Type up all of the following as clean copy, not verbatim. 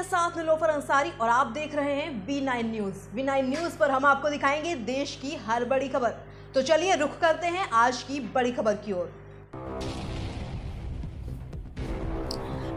साथ निलोफर अंसारी और आप देख रहे हैं V9 न्यूज। V9 न्यूज पर हम आपको दिखाएंगे देश की हर बड़ी खबर। तो चलिए रुख करते हैं आज की बड़ी खबर की ओर।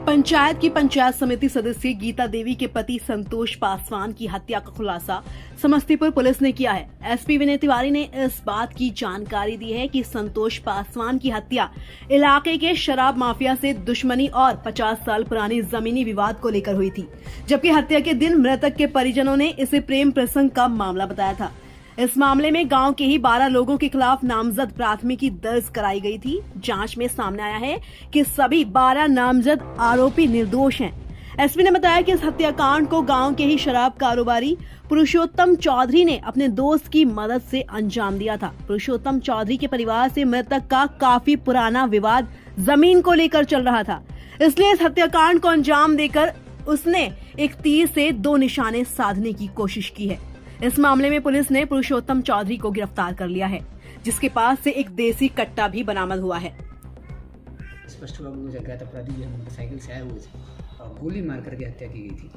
पंचायत की पंचायत समिति सदस्य गीता देवी के पति संतोष पासवान की हत्या का खुलासा समस्तीपुर पुलिस ने किया है। एसपी विनय तिवारी ने इस बात की जानकारी दी है कि संतोष पासवान की हत्या इलाके के शराब माफिया से दुश्मनी और 50 साल पुरानी जमीनी विवाद को लेकर हुई थी, जबकि हत्या के दिन मृतक के परिजनों ने इसे प्रेम प्रसंग का मामला बताया था। इस मामले में गांव के ही 12 लोगों के खिलाफ नामजद प्राथमिकी दर्ज कराई गई थी। जांच में सामने आया है कि सभी 12 नामजद आरोपी निर्दोष हैं। एसपी ने बताया कि इस हत्याकांड को गांव के ही शराब कारोबारी पुरुषोत्तम चौधरी ने अपने दोस्त की मदद से अंजाम दिया था। पुरुषोत्तम चौधरी के परिवार से मृतक का काफी पुराना विवाद जमीन को लेकर चल रहा था, इसलिए इस हत्याकांड को अंजाम देकर उसने एक तीर से 2 निशाने साधने की कोशिश की है। इस मामले में पुलिस ने पुरुषोत्तम चौधरी को गिरफ्तार कर लिया है, जिसके पास से एक देसी कट्टा भी बरामद हुआ है। स्पष्ट हुआ कि अज्ञात अपराधी जो मोटरसाइकिल से आए हुए थे और गोली मार करके हत्या की गई थी।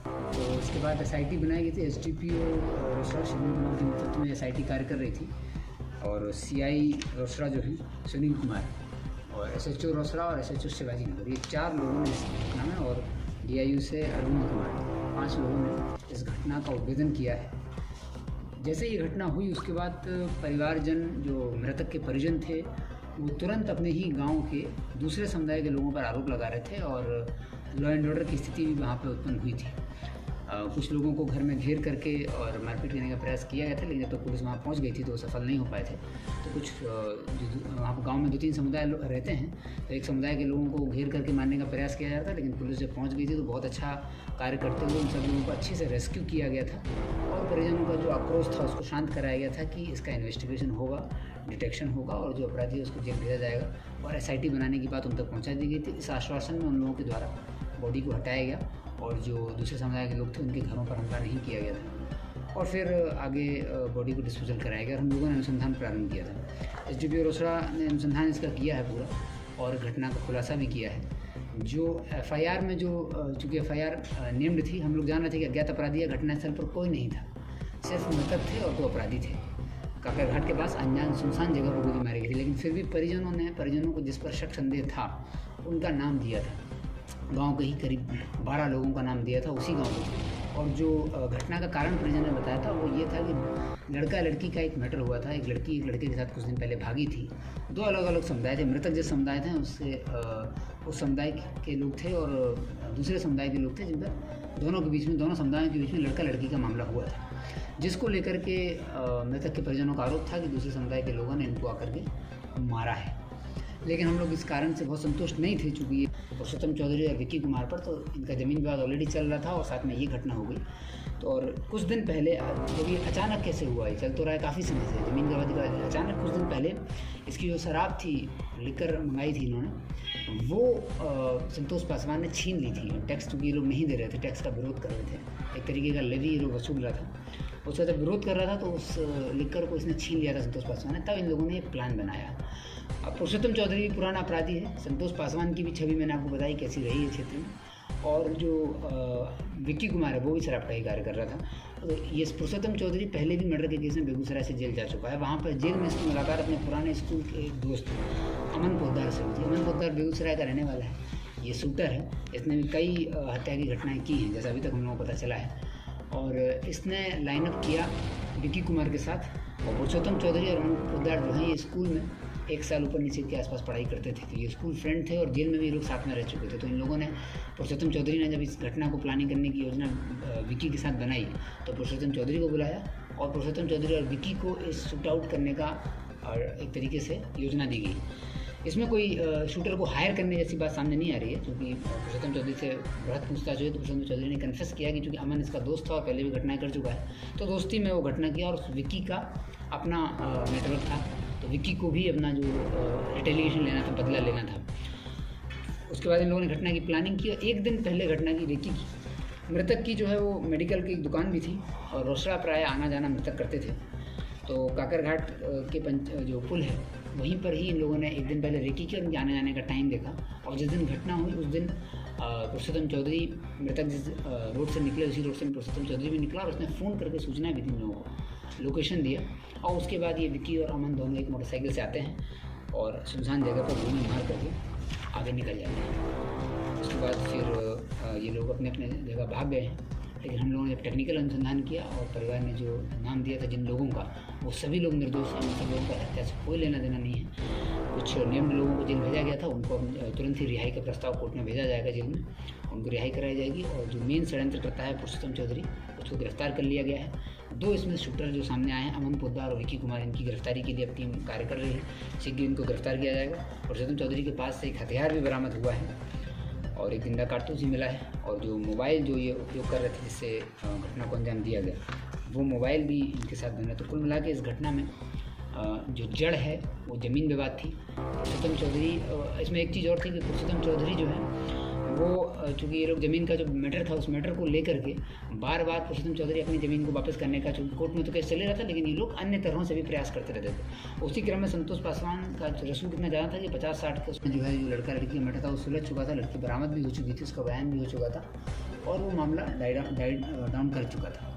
तो उसके बाद SIT बनाई गई थी। SDPO रोसड़ा सुनील कुमार के नेतृत्व में SIT कार्य कर रही थी और CI रोसड़ा जो है सुनील कुमार और SHO रोसड़ा और SHO शिवाजी नगर, ये 4 लोगों ने इस घटना में और DIU से अरविंद कुमार 5 लोगों ने इस घटना का उद्भेदन किया है। जैसे ये घटना हुई उसके बाद परिवारजन जो मृतक के परिजन थे वो तुरंत अपने ही गांव के दूसरे समुदाय के लोगों पर आरोप लगा रहे थे और लॉ एंड ऑर्डर की स्थिति भी वहाँ पे उत्पन्न हुई थी। कुछ लोगों को घर में घेर करके और मारपीट करने का प्रयास किया गया था, लेकिन जब तक पुलिस वहाँ पहुँच गई थी तो सफल नहीं हो पाए थे। तो कुछ वहाँ गाँव में 2-3 समुदाय रहते हैं, तो एक समुदाय के लोगों को घेर करके मारने का प्रयास किया जा रहा था, लेकिन पुलिस जब पहुँच गई थी तो बहुत अच्छा कार्य करते हुए उन सब लोगों को अच्छे से रेस्क्यू किया गया था और परिजनों का जो आक्रोश था उसको शांत कराया गया था कि इसका इन्वेस्टिगेशन होगा, डिटेक्शन होगा और जो अपराधी है उसको जेल भेजा जाएगा और SIT बनाने की बात उन तक पहुँचा दी गई थी। इस आश्वासन में उन लोगों के द्वारा बॉडी को हटाया गया और जो दूसरे समुदाय के लोग थे उनके घरों पर हमला नहीं किया गया था और फिर आगे बॉडी को डिस्पोजल कराया गया और हम लोगों ने अनुसंधान प्रारंभ किया था। SDPO रोसड़ा ने अनुसंधान इसका किया है पूरा और घटना का खुलासा भी किया है। जो FIR में जो चूँकि FIR नेम्ड थी, हम लोग जान रहे थे कि अज्ञात अपराधी या घटनास्थल पर कोई नहीं था, सिर्फ मृतक थे और 2 अपराधी थे। काकर घाट के पास अनजान सुनसान जगह पर गोली मारी गई थी, लेकिन फिर भी परिजनों को जिस पर शक संदेह था उनका नाम दिया था। गांव के ही करीब 12 लोगों का नाम दिया था उसी गांव में और जो घटना का कारण परिजन ने बताया था वो ये था कि लड़का लड़की का एक मैटर हुआ था। एक लड़की एक लड़के के साथ कुछ दिन पहले भागी थी। 2 अलग अलग समुदाय थे। मृतक जिस समुदाय थे उससे उस समुदाय के लोग थे और दूसरे समुदाय के लोग थे, जिन पर दोनों समुदायों के बीच में लड़का लड़की का मामला हुआ था, जिसको लेकर के मृतक के परिजनों का आरोप था कि दूसरे समुदाय के लोगों ने इनको आकर के मारा है। लेकिन हम लोग इस कारण से बहुत संतुष्ट नहीं थे, चूँकि ये पुरुषोत्तम चौधरी और विक्की कुमार पर तो इनका ज़मीन विवाद ऑलरेडी चल रहा था और साथ में ये घटना हो गई। तो और कुछ दिन पहले जब ये अचानक कैसे हुआ, ये चल तो रहा है काफ़ी समय से ज़मीन विवाद का, अचानक कुछ दिन पहले इसकी जो शराब थी, लिकर मंगाई थी इन्होंने, वो संतोष पासवान ने छीन ली थी। टैक्स चूँकि ये लोग नहीं दे रहे थे, टैक्स का विरोध कर रहे थे, एक तरीके का लेवी ये लोग वसूल रहा था, उसका जब विरोध कर रहा था तो उस लिकर को इसने छीन लिया था संतोष पासवान ने। तब इन लोगों ने एक प्लान बनाया। अब पुरुषोत्तम चौधरी पुराना अपराधी है, संतोष पासवान की भी छवि मैंने आपको बताई कैसी रही है क्षेत्र में, और जो विक्की कुमार है वो भी शराब का ही कार्य कर रहा था। तो ये पुरुषोत्तम चौधरी पहले भी मर्डर के केस में बेगूसराय से जेल जा चुका है। वहाँ पर जेल में इसकी मुलाकात अपने पुराने स्कूल के एक दोस्त अमन पोद्दार से हुई थी। अमन पोद्दार बेगूसराय का रहने वाला है, ये शूटर है, इसने भी कई हत्या की घटनाएँ की हैं जैसा अभी तक हम लोगों को पता चला है। और इसने लाइनअप किया विक्की कुमार के साथ और पुरुषोत्तम चौधरी और अमन पोद्दार जो हैं ये स्कूल में 1 साल ऊपर नीचे के आसपास पढ़ाई करते थे, तो ये स्कूल फ्रेंड थे और जेल में भी लोग साथ में रह चुके थे। तो इन लोगों ने, पुरुषोत्तम चौधरी ने जब इस घटना को प्लानिंग करने की योजना विक्की के साथ बनाई तो पुरुषोत्तम चौधरी को बुलाया और पुरुषोत्तम चौधरी और विक्की को इस शूट आउट करने का और एक तरीके से योजना दी गई। इसमें कोई शूटर को हायर करने जैसी बात सामने नहीं आ रही है, क्योंकि पुरुषोत्तम चौधरी से बृहद पूछताछ हुई तो पुरुषोत्तम चौधरी ने कन्फेस किया कि चूँकि अमन इसका दोस्त था और पहले भी घटनाएं कर चुका है, तो दोस्ती में वो घटना किया और विक्की का अपना नेटवर्क था, तो विक्की को भी अपना जो रिटेलिएशन लेना था, बदला लेना था। उसके बाद इन लोगों ने घटना की प्लानिंग की और 1 दिन पहले घटना की विक्की की मृतक की जो है वो मेडिकल की एक दुकान भी थी और रोसड़ा प्राय आना जाना मृतक करते थे। तो काकर घाट के जो पुल है वहीं पर ही इन लोगों ने 1 दिन पहले रेकी की और उनके आने जाने का टाइम देखा और जिस दिन घटना हुई उस दिन पुरुषोत्तम चौधरी मृतक जिस रोड से निकले उसी रोड से पुरुषोत्तम चौधरी भी निकला और उसने फ़ोन करके सूचना भी दी लोगों को, लोकेशन दिया। और उसके बाद ये विक्की और अमन दोनों एक मोटरसाइकिल से आते हैं और सुनसान जगह पर गोली मार करके आगे निकल जाते हैं। उसके बाद फिर ये लोग अपने अपने जगह भाग गए हैं, लेकिन हम लोगों ने जब टेक्निकल अनुसंधान किया और परिवार ने जो नाम दिया था जिन लोगों का, वो सभी लोग निर्दोष हैं, उन सब लोगों का हत्या से कोई लेना देना नहीं है। कुछ नेम्ड लोगों को जेल भेजा गया था, उनको तुरंत ही रिहाई का प्रस्ताव कोर्ट में भेजा जाएगा, जेल में उनको रिहाई कराई जाएगी। और जो मेन षड्यंत्र करता है पुरुषोत्तम चौधरी, उसको गिरफ्तार कर लिया गया है। 2 इसमें शूटर जो सामने आए हैं, अमन पोद्दार और विक्की कुमार, इनकी गिरफ्तारी के लिए अब टीम कार्य कर रही है। शीघ्र इनको गिरफ्तार किया जाएगा। पुरुषोत्तम चौधरी के पास से एक हथियार भी बरामद हुआ है और एक जिंदा कारतूस ही मिला है। और जो मोबाइल जो ये उपयोग कर रहे थे जिससे घटना को अंजाम दिया गया, वो मोबाइल भी इनके साथ बना। तो कुल मिला के इस घटना में जो जड़ है वो ज़मीन विवाद थी। पुरुषोत्तम चौधरी, इसमें एक चीज़ और थी कि पुरुषोत्तम चौधरी जो है वो चूँकि ये लोग ज़मीन का जो मैटर था उस मैटर को लेकर के बार बार पुरुषोत्तम चौधरी अपनी ज़मीन को वापस करने का, चूँकि कोर्ट में तो केस चले रहा था, लेकिन ये लोग अन्य तरहों से भी प्रयास करते रहते थे। उसी क्रम में संतोष पासवान का रसूख कितना ज़्यादा था कि 50-60 का उसमें जो है जो लड़का लड़की का मैटर था वो सुलझ चुका था, लड़की बरामद भी हो चुकी थी, उसका बयान भी हो चुका था और वो मामला डाउन कर चुका था।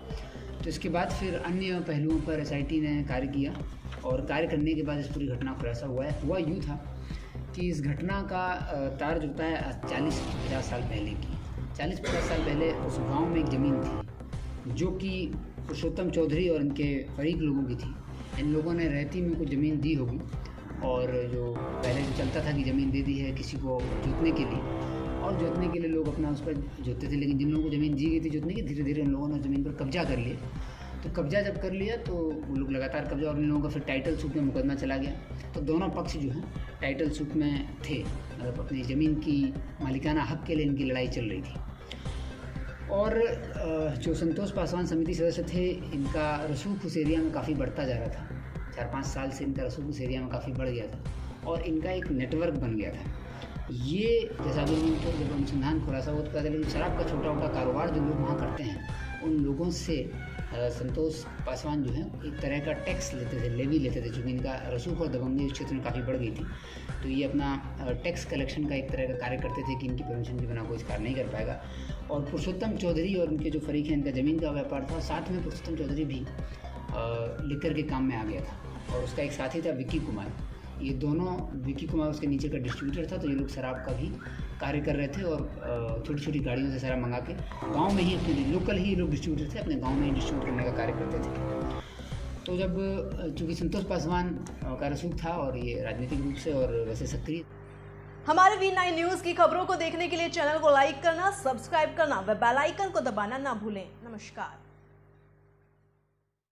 तो इसके बाद फिर अन्य पहलुओं पर SIT ने कार्य किया और कार्य करने के बाद इस पूरी घटना का खुलासा हुआ यूँ था कि इस घटना का तार जुड़ता है 40-50 साल पहले की। 40-50 साल पहले उस गांव में एक ज़मीन थी जो कि पुरुषोत्तम चौधरी और इनके फरीक लोगों की थी। इन लोगों ने रहती में कुछ ज़मीन दी होगी और जो पहले जो चलता था कि ज़मीन दे दी है किसी को जोतने के लिए, और जोतने के लिए लोग अपना उस पर जोतते थे। लेकिन जिन लोगों को ज़मीन दी गई थी जोतने की, धीरे धीरे उन लोगों ने ज़मीन पर कब्जा कर लिया। तो कब्जा जब कर लिया तो वो लोग लगातार कब्जा, और इन लोगों का फिर टाइटल सूट में मुकदमा चला गया। तो दोनों पक्ष जो हैं टाइटल सूट में थे, मतलब अपनी ज़मीन की मालिकाना हक के लिए इनकी लड़ाई चल रही थी। और जो संतोष पासवान समिति सदस्य थे, इनका रसूख उस एरिया में काफ़ी बढ़ता जा रहा था। 4-5 साल से इनका रसूख उस एरिया में काफ़ी बढ़ गया था और इनका एक नेटवर्क बन गया था। ये जैसा भी उनको जब अनुसंधान खुलासा हुआ तो पता चला कि शराब का छोटा मोटा कारोबार जो लोग वहाँ करते हैं, उन लोगों से संतोष पासवान जो है एक तरह का टैक्स लेते थे, लेवी लेते थे। चूँकि इनका रसूख और दबंगी उस क्षेत्र में काफ़ी बढ़ गई थी, तो ये अपना टैक्स कलेक्शन का एक तरह का कार्य करते थे कि इनकी परमिशन के बिना कोई कार्य नहीं कर पाएगा। और पुरुषोत्तम चौधरी और उनके जो फरीक हैं, इनका ज़मीन का व्यापार था। साथ में पुरुषोत्तम चौधरी भी लिकर के काम में आ गया था और उसका एक साथी था विक्की कुमार। ये दोनों, विक्की कुमार उसके नीचे का डिस्ट्रीब्यूटर था। तो ये लोग शराब का भी कार्य कर रहे थे और छोटी छोटी गाड़ियों से शराब मंगा के गांव में ही, अपने लोकल ही लोग डिस्ट्रीब्यूटर थे, अपने गांव में ही डिस्ट्रीब्यूट करने का कार्य करते थे। तो जब चूँकि संतोष पासवान का रसूख था और ये राजनीतिक रूप से और वैसे सक्रिय। हमारे V9 न्यूज़ की खबरों को देखने के लिए चैनल को लाइक करना, सब्सक्राइब करना व बेल आइकन को दबाना ना भूलें। नमस्कार।